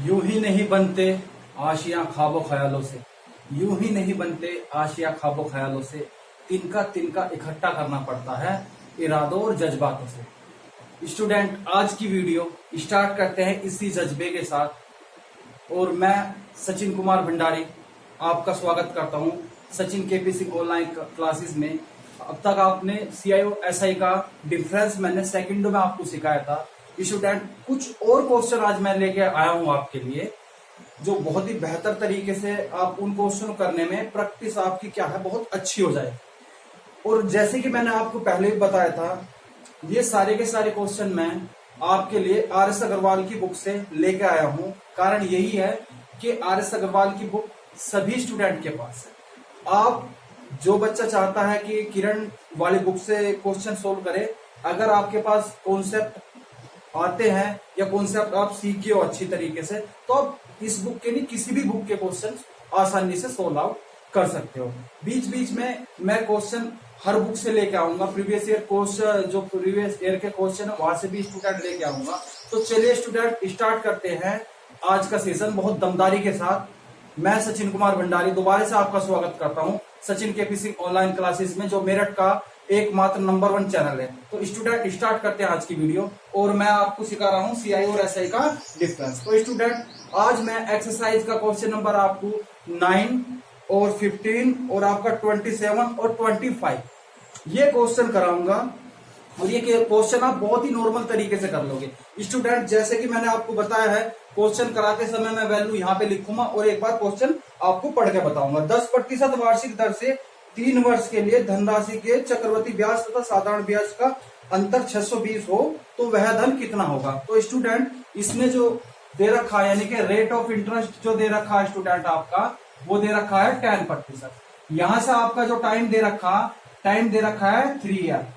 यूं ही नहीं बनते आशियां ख्वाबों ख्यालों से। यूं ही नहीं बनते आशियां ख्वाबों ख्यालों से। तिनका तिनका इकट्ठा करना पड़ता है इरादों और जज्बातों से। स्टूडेंट, आज की वीडियो स्टार्ट करते हैं इसी जज्बे के साथ। और मैं सचिन कुमार भंडारी आपका स्वागत करता हूं Sachin KP Singh online classes में। अब तक आपने सीआईओ एसआई का डिफरेंस मैंने सेकंडों में आपको सिखाया था। स्टूडेंट, कुछ और क्वेश्चन आज मैं लेके आया हूं आपके लिए, जो बहुत ही बेहतर तरीके से आप उन क्वेश्चन करने में प्रैक्टिस आपकी क्या है बहुत अच्छी हो जाए। और जैसे कि मैंने आपको पहले भी बताया था, ये सारे के सारे क्वेश्चन मैं आपके लिए आर.एस. अग्रवाल की बुक से लेके आया हूं। कारण यही है कि आर.एस. अग्रवाल की बुक सभी स्टूडेंट के पास है। आप जो बच्चा चाहता है कि किरण वाली बुक से क्वेश्चन सोल्व करे, अगर आपके पास कॉन्सेप्ट आते हैं या कॉन्सेप्ट आप सीखे हो अच्छी तरीके से, तो आप इस बुक के नहीं किसी भी बुक के क्वेश्चन आसानी से सोल्व आउट कर सकते हो। बीच बीच में मैं क्वेश्चन हर बुक से लेके आऊंगा। प्रीवियस ईयर क्वेश्चन, जो प्रीवियस ईयर के क्वेश्चन है वहां से भी स्टूडेंट लेके आऊंगा। तो चलिए स्टूडेंट, स्टार्ट करते हैं आज का सेशन बहुत दमदारी के साथ। मैं सचिन कुमार भंडारी दोबारा से आपका स्वागत करता हूं Sachin KP Singh online classes में, जो मेरठ का एकमात्र नंबर 1 चैनल है। तो स्टूडेंट, स्टार्ट करते हैं आज की वीडियो। और मैं आपको सिखा रहा हूं सीआई और एसआई का डिफरेंस। तो स्टूडेंट, आज मैं एक्सरसाइज का क्वेश्चन नंबर आपको 9 और 15 और आपका 27 और 25 ये क्वेश्चन कराऊंगा। और ये क्वेश्चन आप बहुत ही नॉर्मल तरीके से कर लोगे स्टूडेंट। जैसे कि मैंने आपको बताया है, क्वेश्चन कराते समय मैं वैल्यू यहाँ पे लिखूंगा और एक बार क्वेश्चन आपको पढ़ के बताऊंगा। 10% वार्षिक दर से 3 वर्ष के लिए धनराशि के चक्रवृद्धि ब्याज तथा साधारण ब्याज का अंतर 620 हो तो वह धन कितना होगा। तो स्टूडेंट, इसने जो दे रखा है, यानी कि रेट ऑफ इंटरेस्ट जो दे रखा है स्टूडेंट आपका, वो दे रखा है 10%। यहां से आपका जो टाइम दे रखा है 3 ईयर।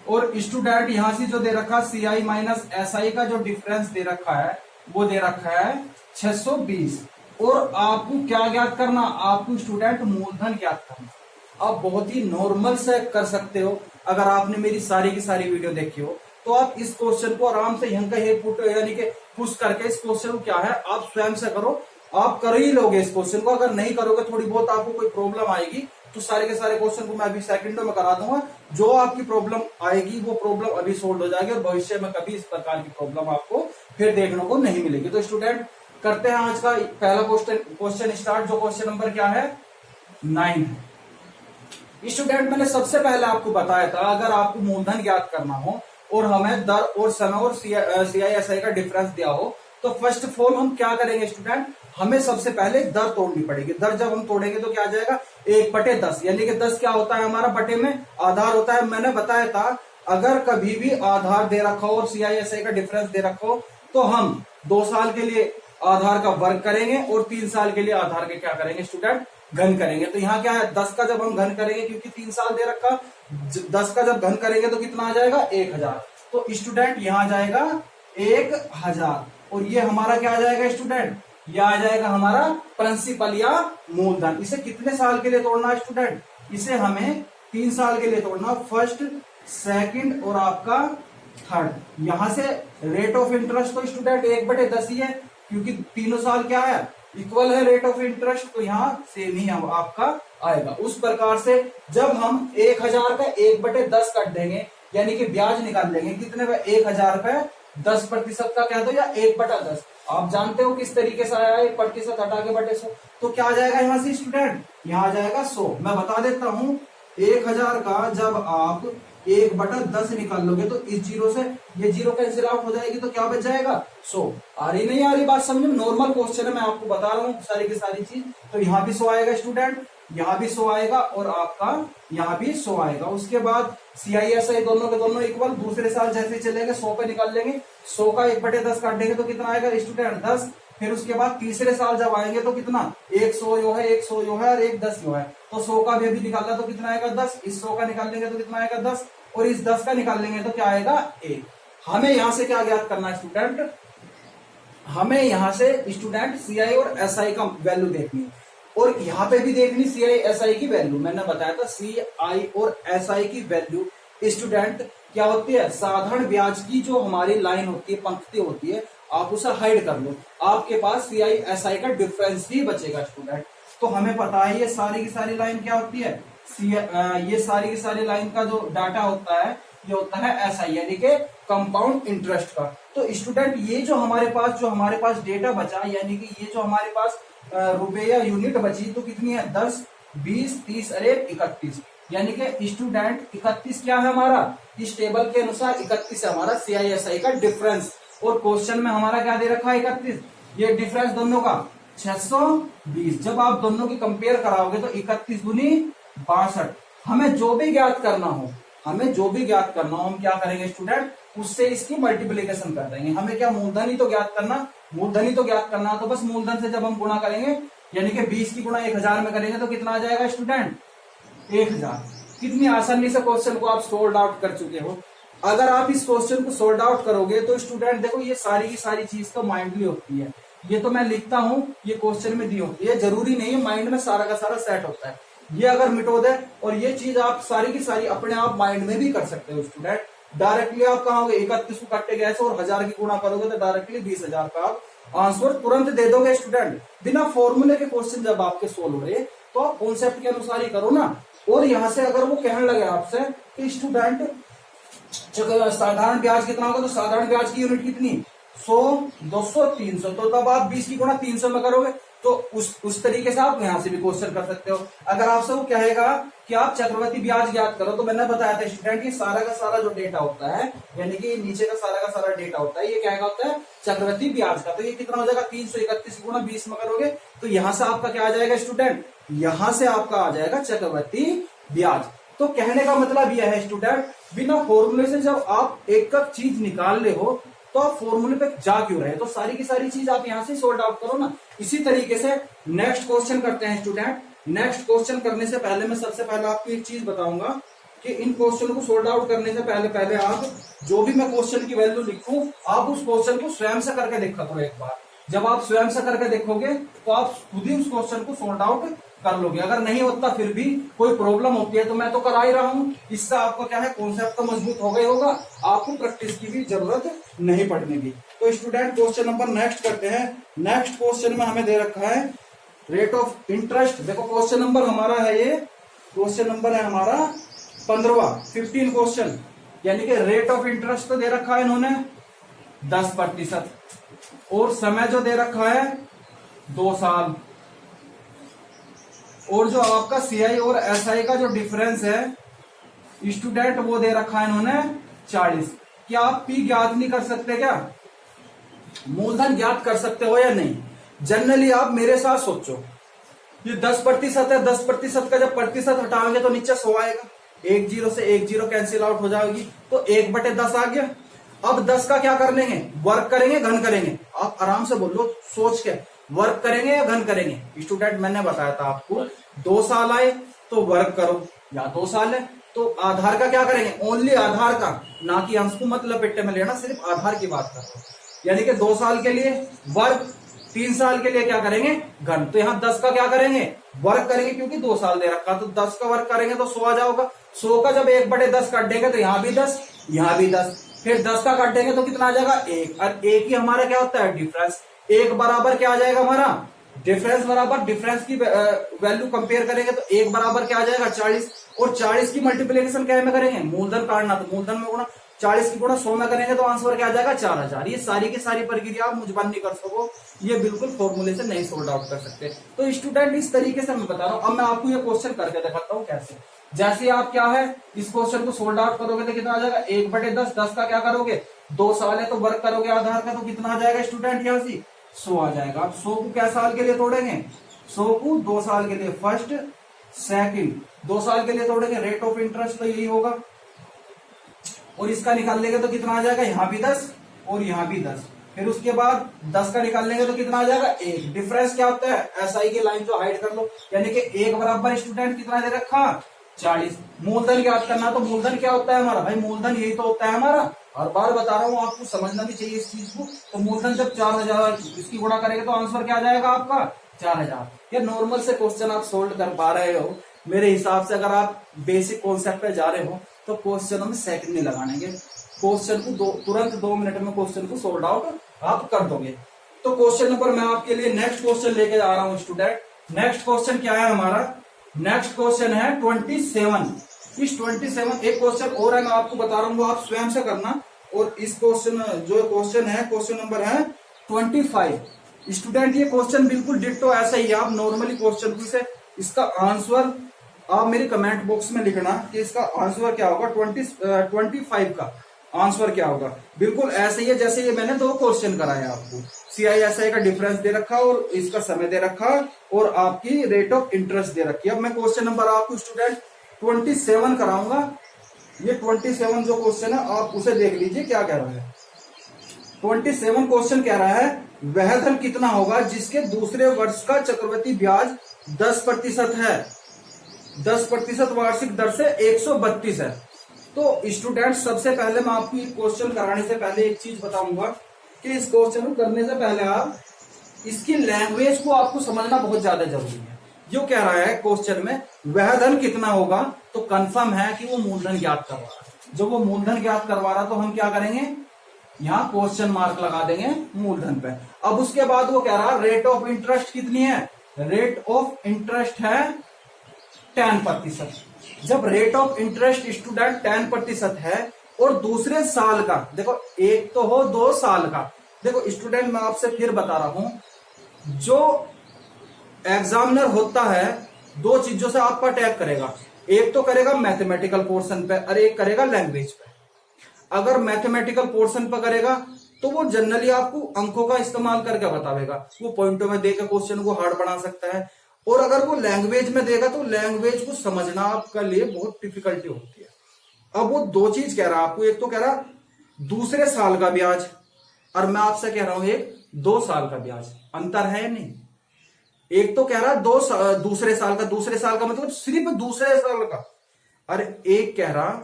और स्टूडेंट, यहां से जो दे रखा सीआई माइनस एसआई का जो डिफरेंस दे रखा है वो दे रखा है 620। और आपको क्या ज्ञात करना, आपको स्टूडेंट मूलधन ज्ञात करना। आप बहुत ही नॉर्मल से कर सकते हो। अगर आपने मेरी सारी की सारी वीडियो देखी हो तो आप इस क्वेश्चन को आराम से यहाँ का पुट यानी कि पुश करके इस क्वेश्चन को क्या है आप स्वयं से करो। आप कर ही लोगे इस क्वेश्चन को। अगर नहीं करोगे, थोड़ी बहुत आपको कोई प्रॉब्लम आएगी, तो सारे के सारे क्वेश्चन को मैं अभी सेकंडों में करा दूंगा। जो आपकी प्रॉब्लम आएगी वो प्रॉब्लम अभी सोल्व हो जाएगी और भविष्य में कभी इस प्रकार की प्रॉब्लम आपको फिर देखने को नहीं मिलेगी। तो स्टूडेंट, करते हैं आज का पहला क्वेश्चन स्टार्ट। जो क्वेश्चन नंबर क्या है 9 है। स्टूडेंट, मैंने सबसे पहले आपको बताया था, अगर आपको मूलधन ज्ञात करना हो और हमें दर और समय और सीआईएसआई का डिफरेंस दिया हो, तो फर्स्ट ऑफ ऑल हम क्या करेंगे स्टूडेंट, हमें सबसे पहले दर तोड़नी पड़ेगी। दर जब हम तोड़ेंगे तो क्या आ जाएगा 1/10, यानी कि 10 क्या होता है हमारा बटे में आधार होता है। मैंने बताया था, अगर कभी भी आधार दे रखा हो और सीआईएसआई का डिफरेंस दे रखा हो तो हम 2 साल के लिए आधार का वर्ग करेंगे और 3 साल के लिए आधार के क्या करेंगे स्टूडेंट, घन करेंगे। तो यहाँ क्या है 10 का जब हम घन करेंगे, क्योंकि 3 साल दे रखा, 10 का जब घन करेंगे तो कितना आ जाएगा 1000। तो स्टूडेंट यहाँ जाएगा 1000। और ये हमारा क्या आ जाएगा स्टूडेंट, यह आ जाएगा हमारा प्रिंसिपल या मूलधन। इसे कितने साल के लिए तोड़ना है स्टूडेंट, इसे हमें 3 साल के लिए तोड़ना, फर्स्ट, सेकंड और आपका थर्ड। यहां से रेट ऑफ इंटरेस्ट तो स्टूडेंट 1/10 ही है, क्योंकि तीनों साल क्या है इक्वल है रेट ऑफ इंटरेस्ट, तो यहाँ सेम ही आपका आएगा। उस प्रकार से जब हम 1000 का 1/10 काट देंगे, यानी कि ब्याज निकाल लेंगे कितने पे 1000 पे 10% का कह दो या 1/10। आप जानते हो किस तरीके से आया 1% हटा के बटे 100, तो क्या आ जाएगा यहाँ से स्टूडेंट, यहाँ आ जाएगा 100। मैं बता देता हूँ, 1000 का जब आप 1/10 निकाल लोगे तो इस जीरो से ये जीरो कैंसिल आउट हो जाएगी, तो क्या बच जाएगा 100। आ रही नहीं आ रही बात समझ में, नॉर्मल क्वेश्चन है, मैं आपको बता रहा हूँ सारी की सारी चीज। तो यहाँ भी 100 आएगा स्टूडेंट, यहाँ भी 100 आएगा और आपका यहाँ भी 100 आएगा। उसके बाद सीआईएसआई दोनों के दोनों इक्वल, दूसरे साल जैसे चलेंगे 100 पे निकाल लेंगे, 100 का 1/10 काट देंगे तो कितना आएगा स्टूडेंट 10। फिर उसके बाद तीसरे साल जब आएंगे तो कितना 100 यो है, 100 यो है और 10 यो है, तो 100 का भी अभी निकालना तो कितना आएगा 10। इस 100 का निकाल लेंगे तो कितना आएगा 10 और इस 10 का निकाल लेंगे तो क्या आएगा 1। हमें यहां से क्या ज्ञात करना है स्टूडेंट, हमें यहां से स्टूडेंट सीआई और एसआई का वैल्यू देखनी है और यहाँ पे भी देखनी सीआई एसआई की वैल्यू। मैंने बताया था सीआई और एसआई की वैल्यू स्टूडेंट क्या होती है, साधारण ब्याज की जो हमारी लाइन होती है, पंक्ति होती है, आप उसे हाइड कर लो, आपके पास सीआई एसआई का डिफरेंस ही बचेगा स्टूडेंट। तो हमें पता है ये सारी की सारी लाइन क्या होती है, ये सारी की सारी लाइन का जो डाटा होता है ये होता है एसआई यानी कि कंपाउंड इंटरेस्ट का। तो स्टूडेंट ये जो हमारे पास डेटा बचा, यानी कि ये जो हमारे पास रुपए या यूनिट बची, तो कितनी है, 10 20 30 अरे 31, यानी कि स्टूडेंट 31 क्या है हमारा, इस टेबल के अनुसार 31 है हमारा सीआईएसआई का डिफरेंस। और क्वेश्चन में हमारा क्या दे रखा है, 31, ये डिफरेंस दोनों का 620। जब आप दोनों की कंपेयर कराओगे तो 31 दूनी 62। हमें जो भी ज्ञात करना हो हम क्या करेंगे स्टूडेंट, उससे इसकी मल्टीप्लीकेशन कर देंगे। हमें क्या मूलधन ही तो ज्ञात करना, तो बस मूलधन से जब हम गुणा करेंगे, यानी कि 20 की गुणा 1000 में करेंगे तो कितना आ जाएगा स्टूडेंट, 1000। कितनी आसानी से क्वेश्चन को आप सोल्व आउट कर चुके हो। अगर आप इस क्वेश्चन को सोल्व आउट करोगे तो स्टूडेंट देखो ये सारी की सारी चीज तो माइंडली होती है, ये तो मैं लिखता हूं, ये क्वेश्चन में दी होती है, जरूरी नहीं है माइंड में सारा का सारा सेट होता है। ये अगर मिटो दे और ये चीज आप सारी की सारी अपने आप माइंड में भी कर सकते हो स्टूडेंट। डायरेक्टली आप कहोगे 31 को कट्टे गए और 1000 की गुणा करोगे तो डायरेक्टली 20,000 का आप आंसर तुरंत दे दोगे स्टूडेंट। बिना फॉर्मूले के क्वेश्चन जब आपके सोल्व हो रहे तो आप कॉन्सेप्ट के अनुसार ही करो ना। और यहां से अगर वो कहने लगे आपसे कि स्टूडेंट साधारण ब्याज कितना होगा, तो साधारण ब्याज की यूनिट कितनी, 100 200 300, तो तब आप 20 की गुणा 300 में करोगे तो उस तरीके से आप यहां से भी क्वेश्चन कर सकते हो। अगर आपसे वो कहेगा कि आप चक्रवृद्धि ब्याज ज्ञात करो, तो मैंने बताया था स्टूडेंट ये सारा का सारा जो डेटा होता है, यानी कि नीचे का सारा डेटा होता है, ये क्या होता है, चक्रवृद्धि ब्याज का। तो ये कितना हो जाएगा, 331 की गुणा 20 में करोगे तो यहां से आपका क्या आ जाएगा स्टूडेंट, यहां से आपका आ जाएगा चक्रवृद्धि ब्याज। तो कहने का मतलब यह है स्टूडेंट, बिना फॉर्मूले से जब आप एक चीज निकाल ले हो तो आप फॉर्मूले पे जा क्यों रहे, तो सारी की सारी चीज आप यहां से सॉल्व आउट करो ना। इसी तरीके से नेक्स्ट क्वेश्चन करते हैं स्टूडेंट। नेक्स्ट क्वेश्चन करने से पहले मैं सबसे पहले आपको एक चीज बताऊंगा कि इन क्वेश्चन को सॉल्व आउट करने से पहले आप जो भी मैं क्वेश्चन की वैल्यू लिखूं, आप उस क्वेश्चन को स्वयं से करके देखा करो एक बार। जब आप स्वयं से करके देखोगे तो आप खुद ही उस क्वेश्चन को सॉल्व आउट कर लोगे। अगर नहीं होता फिर भी कोई प्रॉब्लम होती है तो मैं तो करा ही रहा हूं, इससे आपको क्या है, कॉन्सेप्ट तो मजबूत हो गया होगा, आपको प्रैक्टिस की भी जरूरत नहीं पड़ने की। तो स्टूडेंट क्वेश्चन नंबर नेक्स्ट करते हैं। नेक्स्ट क्वेश्चन में हमें दे रखा है रेट ऑफ इंटरेस्ट। देखो क्वेश्चन नंबर हमारा है, ये क्वेश्चन नंबर है हमारा 15 क्वेश्चन, यानी कि रेट ऑफ इंटरेस्ट तो दे रखा है इन्होंने 10%, और समय जो दे रखा है 2 साल, और जो आपका सीआई और एसआई का जो डिफरेंस है स्टूडेंट वो दे रखा है इन्होंने 40। क्या आप पी ज्ञात नहीं कर सकते, क्या मूलधन ज्ञात कर सकते हो या नहीं? जनरली आप मेरे साथ सोचो, ये 10% है, 10% का जब प्रतिशत हटाओगे तो नीचे 100 आएगा, 1 0 से 1 0 कैंसिल आउट हो जाएगी, तो 1/10 आ गया। अब 10 का क्या कर लेंगे, वर्क करेंगे घन करेंगे, आप आराम से बोलो सोच के, वर्क करेंगे या घन करेंगे? स्टूडेंट मैंने बताया था आपको 2 साल आए तो वर्क करो, या 2 साल है तो आधार का क्या करेंगे, ओनली आधार का, ना कि अंश को मत लपेटे में लेना, सिर्फ आधार की बात कर रहा हूं। यानी कि 2 साल के लिए वर्क, 3 साल के लिए क्या करेंगे, घन। तो यहाँ 10 का क्या करेंगे, वर्क करेंगे, क्योंकि 2 साल दे रखा, तो 10 का वर्क करेंगे तो 100 आ जाओगा। 100 का जब 1/10 काट देंगे तो यहाँ भी 10, यहाँ भी 10, फिर 10 का काट देंगे तो कितना आ जाएगा, 1। और 1 ही हमारा क्या होता है, डिफरेंस। 1 बराबर क्या आ जाएगा हमारा, डिफरेंस बराबर डिफरेंस की वैल्यू कंपेयर करेंगे तो 1 बराबर क्या आ जाएगा, 40। और 40 की मल्टीप्लीकेशन क्या में करेंगे, मूलधन काटना, तो मूलधन में गुणा 40 की गुणा 100 में करेंगे तो आंसर क्या आ जाएगा, 4000। ये सारी की सारी प्रक्रिया आप मुझबन नहीं कर सको, ये बिल्कुल फॉर्मूले से नहीं सोल्व आउट कर सकते। तो स्टूडेंट इस तरीके से मैं बता रहा हूं। अब मैं आपको ये क्वेश्चन करके दिखाता हूँ कैसे। जैसे आप क्या है, इस क्वेश्चन को सोल्व आउट करोगे तो कितना आ जाएगा, 1/10, 10 का क्या करोगे, 2 साल है तो वर्क करोगे आधार का, तो कितना आ जाएगा स्टूडेंट, यहाँ से 100 आ जाएगा। आप 100 को क्या साल के लिए तोड़ेंगे, 100 को 2 साल के लिए, फर्स्ट सेकंड 2 साल के लिए तोड़ेंगे, रेट ऑफ इंटरेस्ट तो यही होगा। और इसका निकाल लेंगे तो कितना आ जाएगा, यहाँ भी 10 और यहाँ भी 10। फिर उसके बाद 10 का निकाल लेंगे तो कितना आ जाएगा, 1। डिफरेंस क्या होता है, एसआई की लाइन जो हाइड कर लो, यानी कि 1 बराबर स्टूडेंट कितना दे रखा, 40। मूलधन याद करना, तो मूलधन क्या होता है हमारा, भाई मूलधन यही तो होता है हमारा, हर बार बता रहा हूँ, आपको समझना भी चाहिए इस चीज को। तो मूलधन जब 4000 इसकी गुणा करेंगे तो आंसर क्या आ जाएगा आपका, 4000। ये नॉर्मल से क्वेश्चन आप सोल्व कर पा रहे हो मेरे हिसाब से। अगर आप बेसिक कॉन्सेप्ट पे जा रहे हो तो क्वेश्चन में सेकंड नहीं लगाएंगे, क्वेश्चन को तुरंत 2 मिनट में क्वेश्चन को सोल्व आउट आप कर दोगे। तो क्वेश्चन नंबर मैं आपके लिए नेक्स्ट क्वेश्चन लेके आ रहा हूं स्टूडेंट। नेक्स्ट क्वेश्चन क्या है हमारा? नेक्स्ट क्वेश्चन है 27। इस 27 एक क्वेश्चन और है, मैं आपको बता रहा हूँ, वो आप स्वयं से करना। और इस क्वेश्चन जो क्वेश्चन है, क्वेश्चन नंबर है 25। स्टूडेंट ये क्वेश्चन बिल्कुल डिट्टो ऐसा ही है। आप नॉर्मली क्वेश्चन को से इसका आंसर आप मेरे कमेंट बॉक्स में लिखना कि इसका आंसर क्या होगा, 25 का आंसर क्या होगा। बिल्कुल ऐसे ही है जैसे ये मैंने 2 क्वेश्चन कराया आपको। CISI का डिफरेंस दे रखा और इसका समय दे रखा और आपकी रेट ऑफ इंटरेस्ट दे रखी है। अब मैं क्वेश्चन नंबर आपको स्टूडेंट 27 कराऊंगा। ये 27 जो क्वेश्चन है आप उसे देख लीजिए क्या कह रहा है। 27 क्वेश्चन कह रहा है वह धन कितना होगा जिसके दूसरे वर्ष का चक्रवृद्धि ब्याज 10% है। 10% वार्षिक दर से 132 है। तो स्टूडेंट सबसे पहले मैं आपको ये क्वेश्चन कराने से पहले एक चीज बताऊंगा कि इस क्वेश्चन को करने से पहले आप इसकी लैंग्वेज को आपको समझना बहुत ज्यादा जरूरी है। जो कह रहा है क्वेश्चन में वह धन कितना होगा, तो कंफर्म है कि वो मूलधन ज्ञात करवा रहा है। जब वो मूलधन ज्ञात करवा रहा तो हम क्या करेंगे, यहाँ क्वेश्चन मार्क लगा देंगे मूलधन पे। अब उसके बाद वो कह रहा रेट ऑफ इंटरेस्ट कितनी है, रेट ऑफ इंटरेस्ट है 10%। जब रेट ऑफ इंटरेस्ट स्टूडेंट 10% है और दूसरे साल का, देखो एक तो हो 2 साल का। देखो स्टूडेंट मैं आपसे फिर बता रहा हूं, जो एग्जामिनर होता है 2 चीजों से आपका अटैक करेगा। एक तो करेगा मैथमेटिकल पोर्शन पे और एक करेगा लैंग्वेज पे। अगर मैथमेटिकल पोर्शन पर करेगा तो वो जनरली आपको अंकों का इस्तेमाल करके बतावेगा, वो पॉइंटों में देकर क्वेश्चन को हार्ड बना सकता है। और अगर वो लैंग्वेज में देगा तो लैंग्वेज को समझना आपके लिए बहुत डिफिकल्टी होती है। अब वो 2 चीज कह रहा है आपको, एक तो कह रहा दूसरे साल का ब्याज और मैं आपसे कह रहा हूं एक 2 साल का ब्याज। अंतर है नहीं? एक तो कह रहा दूसरे साल का, दूसरे साल का मतलब सिर्फ दूसरे साल का, और एक कह रहा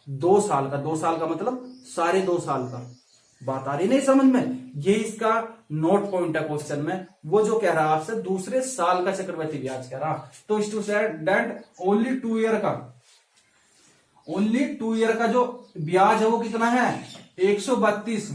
2 साल का, 2 साल का मतलब सारे 2 साल का। बात आ रही नहीं समझ में? ये इसका नोट पॉइंट है क्वेश्चन में। वो जो कह रहा है आपसे दूसरे साल का चक्रवृद्धि ब्याज कह रहा, तो स्टूडेंट ओनली 2 ईयर का जो ब्याज है वो कितना है 132।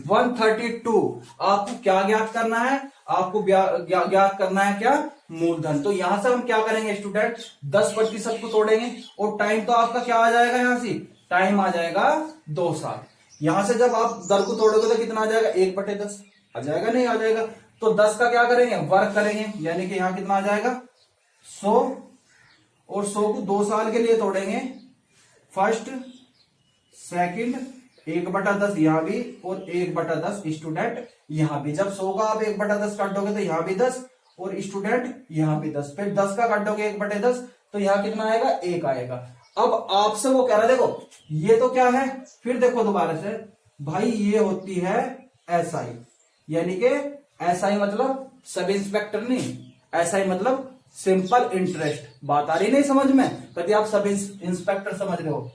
आपको क्या ज्ञात करना है, आपको ज्ञात करना है क्या, मूलधन। तो यहां से हम क्या करेंगे स्टूडेंट, 10% को तोड़ेंगे और टाइम तो आपका क्या आ जाएगा, यहां से टाइम आ जाएगा 2 साल। यहां से जब आप दर को तोड़ोगे तो कितना आ जाएगा, 1/10 आ जाएगा, नहीं आ जाएगा। तो 10 का क्या करेंगे, वर्क करेंगे, यानी कि यहां कितना आ जाएगा 100, और 100 को 2 साल के लिए तोड़ेंगे, फर्स्ट सेकंड 1/10 यहां भी और 1/10 स्टूडेंट यहां भी। जब 100 का आप 1/10 काटोगे तो यहां भी 10 और स्टूडेंट यहां भी 10, फिर 10 का काटोगे 1/10 तो यहां कितना आएगा, 1 आएगा। अब आपसे वो कह रहा है देखो ये तो क्या है, फिर देखो दोबारा से भाई ये होती है SI, यानी कि SI मतलब सब इंस्पेक्टर नहीं, SI मतलब सिंपल इंटरेस्ट। बात आ रही नहीं समझ में? कभी आप सब इंस्पेक्टर समझ रहे हो।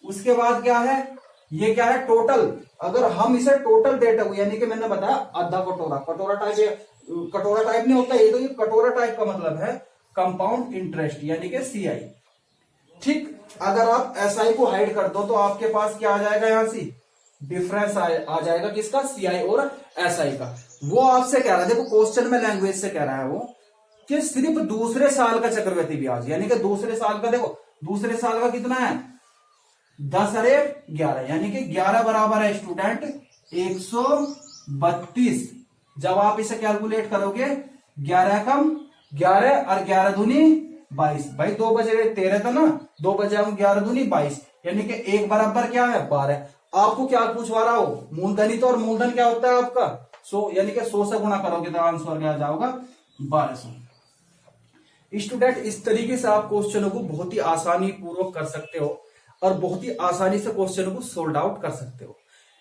उसके बाद क्या है, ये क्या है टोटल। अगर हम इसे टोटल डेटा को, यानी कि मैंने बताया आधा कटोरा, कटोरा टाइप नहीं होता, ये तो ये कटोरा टाइप का मतलब है कंपाउंड इंटरेस्ट, यानी कि CI। ठीक, अगर आप SI को हाइड कर दो तो आपके पास क्या आ जाएगा, यहां से डिफरेंस आ जाएगा किसका, CI और SI का। वो आपसे कह रहा है, देखो क्वेश्चन में लैंग्वेज से कह रहा है वो कि सिर्फ दूसरे साल का चक्रवृद्धि ब्याज, यानी कि दूसरे साल का, देखो दूसरे साल का कितना है 10 और 11, यानी कि 11 बराबर है स्टूडेंट 132। जब आप इसे कैलकुलेट करोगे 11 कम 11 और 11 दूनी 22, भाई 2 बजे 13 था ना, 2 बजे हम 11 दूनी 22, यानी कि 1 बराबर क्या है 12। आपको क्या पूछवा रहा हो, मूलधन ही तो, और मूलधन क्या होता है आपका 100, यानी कि 100 से गुणा करोगे तो आंसर क्या जाओगा 1200। स्टूडेंट इस तरीके से आप क्वेश्चनों को बहुत ही आसानी पूर्वक कर सकते हो और बहुत ही आसानी से क्वेश्चनों को सोल्व आउट कर सकते हो।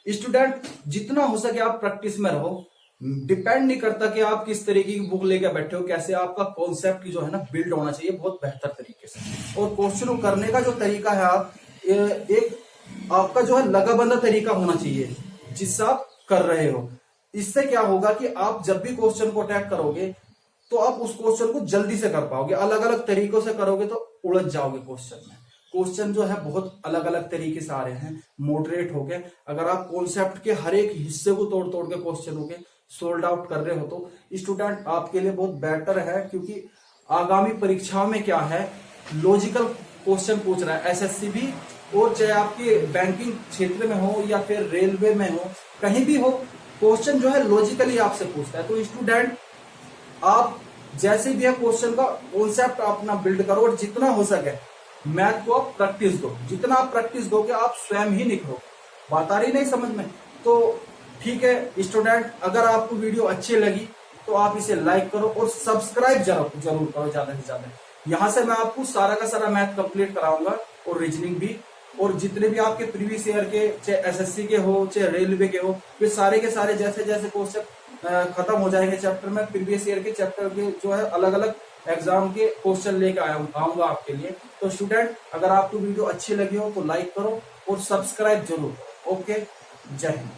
स्टूडेंट जितना हो सके आप प्रैक्टिस में रहो। डिपेंड नहीं करता कि आप किस तरीके की बुक लेकर बैठे हो, कैसे आपका कॉन्सेप्ट जो है ना बिल्ड होना चाहिए बहुत बेहतर तरीके से। और क्वेश्चन करने का जो तरीका है, आप एक आपका जो है लगाबंदा तरीका होना चाहिए जिससे आप कर रहे हो। इससे क्या होगा कि आप जब भी क्वेश्चन को अटैक करोगे तो आप उस क्वेश्चन को जल्दी से कर पाओगे। अलग अलग तरीकों से करोगे तो उलझ जाओगे क्वेश्चन में। क्वेश्चन जो है बहुत अलग अलग तरीके से आ रहे हैं, मॉडरेट हो गए। अगर आप कॉन्सेप्ट के हर एक हिस्से को तोड़ तोड़ के क्वेश्चनों के सोल्ड आउट कर रहे हो तो स्टूडेंट आपके लिए बहुत बेटर है, क्योंकि आगामी परीक्षाओं में क्या है, लॉजिकल क्वेश्चन पूछ रहा है एसएससी भी, और चाहे आपके बैंकिंग क्षेत्र में हो या फिर रेलवे में हो, कहीं भी हो, क्वेश्चन जो है लॉजिकली आपसे पूछता है। तो स्टूडेंट आप जैसे भी है क्वेश्चन का कॉन्सेप्ट अपना बिल्ड करो, और जितना हो सके मैथ को आप प्रैक्टिस दो। जितना आप प्रैक्टिस दोगे आप स्वयं ही निखरो। बात आ रही नहीं समझ में? तो ठीक है स्टूडेंट, अगर आपको वीडियो अच्छी लगी तो आप इसे लाइक करो और सब्सक्राइब जरूर करो ज्यादा से ज्यादा। यहां से मैं आपको सारा का सारा मैथ कंप्लीट कराऊंगा और रीजनिंग भी, और जितने भी आपके प्रीवियस ईयर के, चाहे एसएससी के हो चाहे रेलवे के हो, फिर सारे के सारे जैसे जैसे क्वेश्चन खत्म हो जाएंगे चैप्टर में, प्रीवियस ईयर के चैप्टर के जो है अलग अलग एग्जाम के क्वेश्चन लेकर आऊंगा आपके लिए। तो स्टूडेंट अगर आपको वीडियो अच्छी लगी हो तो लाइक करो और सब्सक्राइब जरूर करो। ओके, जय हिंद।